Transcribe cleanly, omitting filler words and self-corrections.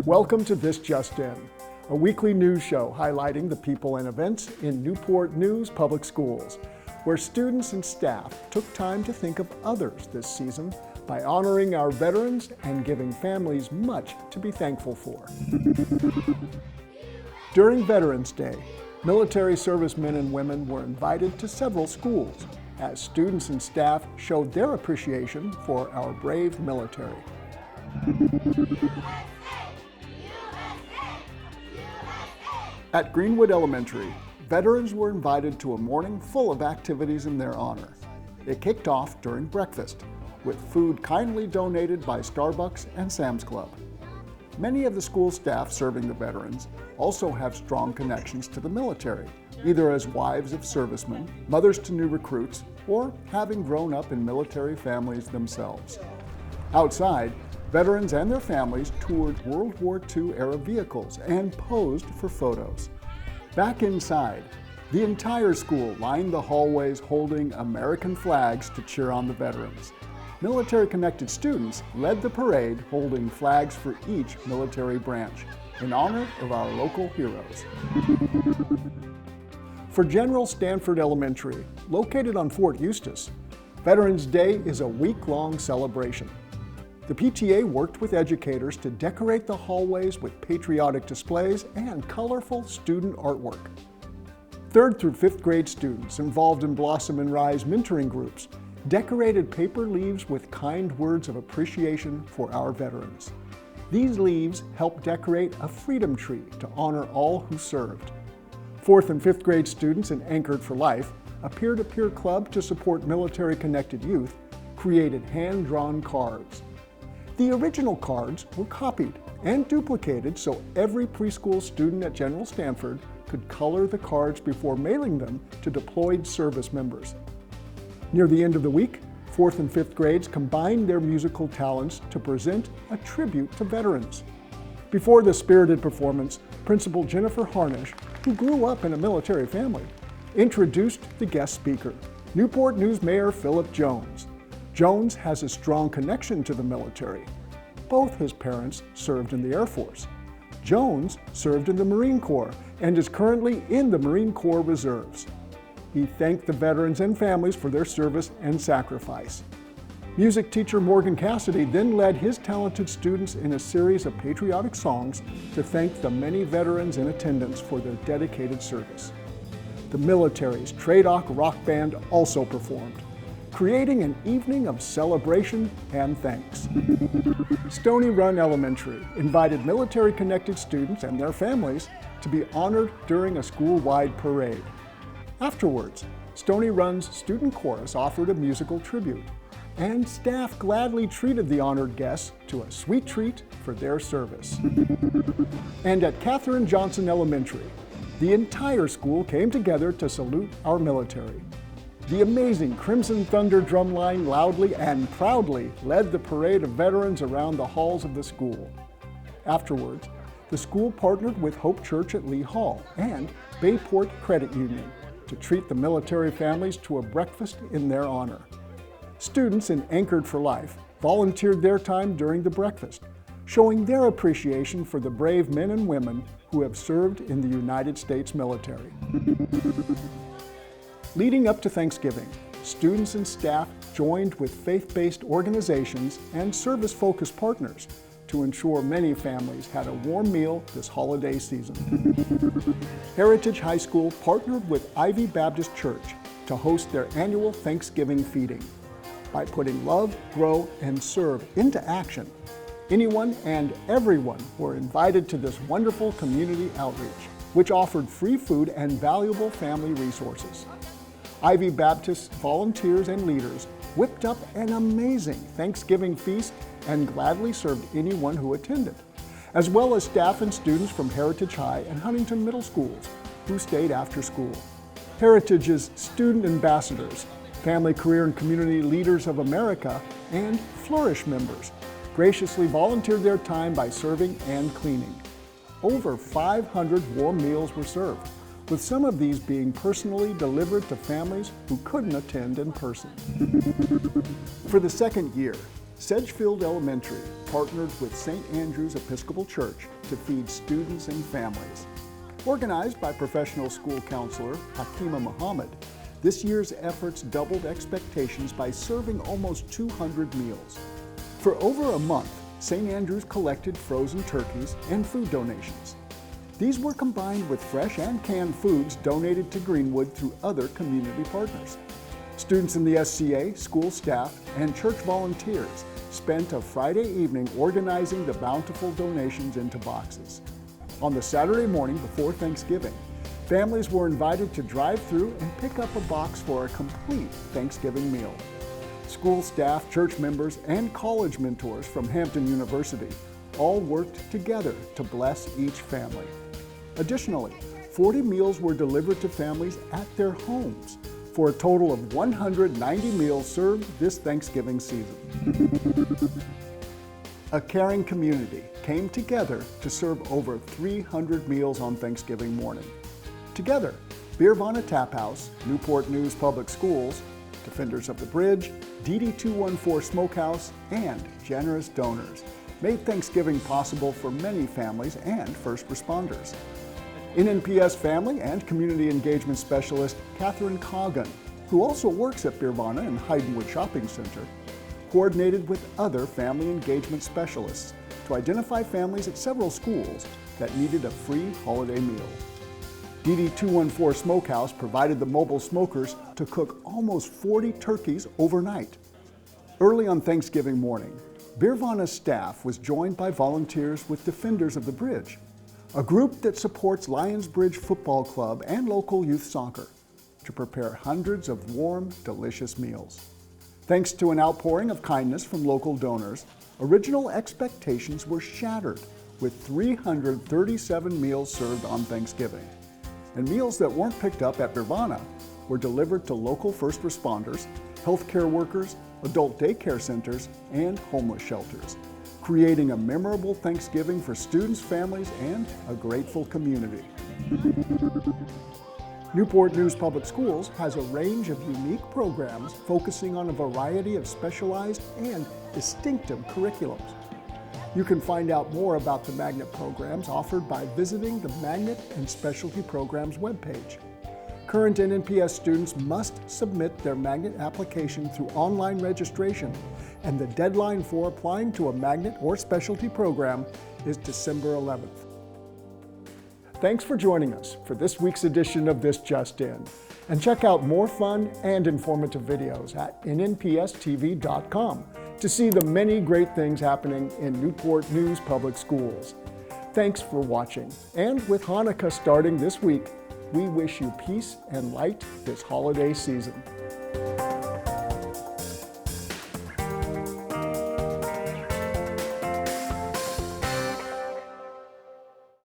Welcome to This Just In, a weekly news show highlighting the people and events in Newport News Public Schools, where students and staff took time to think of others this season by honoring our veterans and giving families much to be thankful for. During Veterans Day, military servicemen and women were invited to several schools as students and staff showed their appreciation for our brave military. At Greenwood Elementary, veterans were invited to a morning full of activities in their honor. It kicked off during breakfast, with food kindly donated by Starbucks and Sam's Club. Many of the school staff serving the veterans also have strong connections to the military, either as wives of servicemen, mothers to new recruits, or having grown up in military families themselves. Outside, veterans and their families toured World War II-era vehicles and posed for photos. Back inside, the entire school lined the hallways holding American flags to cheer on the veterans. Military-connected students led the parade holding flags for each military branch in honor of our local heroes. For General Stanford Elementary, located on Fort Eustis, Veterans Day is a week-long celebration. The PTA worked with educators to decorate the hallways with patriotic displays and colorful student artwork. 3rd through 5th grade students involved in Blossom and Rise mentoring groups decorated paper leaves with kind words of appreciation for our veterans. These leaves help decorate a freedom tree to honor all who served. 4th and 5th grade students in Anchored for Life, a peer-to-peer club to support military-connected youth, created hand-drawn cards. The original cards were copied and duplicated so every preschool student at General Stanford could color the cards before mailing them to deployed service members. Near the end of the week, 4th and 5th grades combined their musical talents to present a tribute to veterans. Before the spirited performance, Principal Jennifer Harnish, who grew up in a military family, introduced the guest speaker, Newport News Mayor Philip Jones. Jones has a strong connection to the military. Both his parents served in the Air Force. Jones served in the Marine Corps and is currently in the Marine Corps Reserves. He thanked the veterans and families for their service and sacrifice. Music teacher Morgan Cassidy then led his talented students in a series of patriotic songs to thank the many veterans in attendance for their dedicated service. The military's Tradoc Rock Band also performed, creating an evening of celebration and thanks. Stony Run Elementary invited military-connected students and their families to be honored during a school-wide parade. Afterwards, Stony Run's student chorus offered a musical tribute, and staff gladly treated the honored guests to a sweet treat for their service. And at Katherine Johnson Elementary, the entire school came together to salute our military. The amazing Crimson Thunder drumline loudly and proudly led the parade of veterans around the halls of the school. Afterwards, the school partnered with Hope Church at Lee Hall and Bayport Credit Union to treat the military families to a breakfast in their honor. Students in Anchored for Life volunteered their time during the breakfast, showing their appreciation for the brave men and women who have served in the United States military. Leading up to Thanksgiving, students and staff joined with faith-based organizations and service-focused partners to ensure many families had a warm meal this holiday season. Heritage High School partnered with Ivy Baptist Church to host their annual Thanksgiving feeding. By putting love, grow, and serve into action, anyone and everyone were invited to this wonderful community outreach, which offered free food and valuable family resources. Ivy Baptist volunteers and leaders whipped up an amazing Thanksgiving feast and gladly served anyone who attended, as well as staff and students from Heritage High and Huntington Middle Schools who stayed after school. Heritage's student ambassadors, Family, Career, and Community Leaders of America, and Flourish members graciously volunteered their time by serving and cleaning. Over 500 warm meals were served, with some of these being personally delivered to families who couldn't attend in person. For the second year, Sedgefield Elementary partnered with St. Andrew's Episcopal Church to feed students and families. Organized by professional school counselor Hakima Muhammad, this year's efforts doubled expectations by serving almost 200 meals. For over a month, St. Andrew's collected frozen turkeys and food donations. These were combined with fresh and canned foods donated to Greenwood through other community partners. Students in the SCA, school staff, and church volunteers spent a Friday evening organizing the bountiful donations into boxes. On the Saturday morning before Thanksgiving, families were invited to drive through and pick up a box for a complete Thanksgiving meal. School staff, church members, and college mentors from Hampton University all worked together to bless each family. Additionally, 40 meals were delivered to families at their homes for a total of 190 meals served this Thanksgiving season. A caring community came together to serve over 300 meals on Thanksgiving morning. Together, Beervana Tap House, Newport News Public Schools, Defenders of the Bridge, DD214 Smokehouse, and generous donors made Thanksgiving possible for many families and first responders. NNPS Family and Community Engagement Specialist Catherine Coggan, who also works at Beervana and Heidenwood Shopping Center, coordinated with other family engagement specialists to identify families at several schools that needed a free holiday meal. DD214 Smokehouse provided the mobile smokers to cook almost 40 turkeys overnight. Early on Thanksgiving morning, Beervana staff was joined by volunteers with Defenders of the Bridge, a group that supports Lions Bridge Football Club and local youth soccer, to prepare hundreds of warm, delicious meals. Thanks to an outpouring of kindness from local donors, original expectations were shattered with 337 meals served on Thanksgiving. And meals that weren't picked up at Beervana were delivered to local first responders, healthcare workers, adult daycare centers, and homeless shelters, creating a memorable Thanksgiving for students, families, and a grateful community. Newport News Public Schools has a range of unique programs focusing on a variety of specialized and distinctive curriculums. You can find out more about the Magnet programs offered by visiting the Magnet and Specialty Programs webpage. Current NNPS students must submit their Magnet application through online registration, and the deadline for applying to a Magnet or Specialty program is December 11th. Thanks for joining us for this week's edition of This Just In, and check out more fun and informative videos at nnpstv.com to see the many great things happening in Newport News Public Schools. Thanks for watching, and with Hanukkah starting this week, we wish you peace and light this holiday season.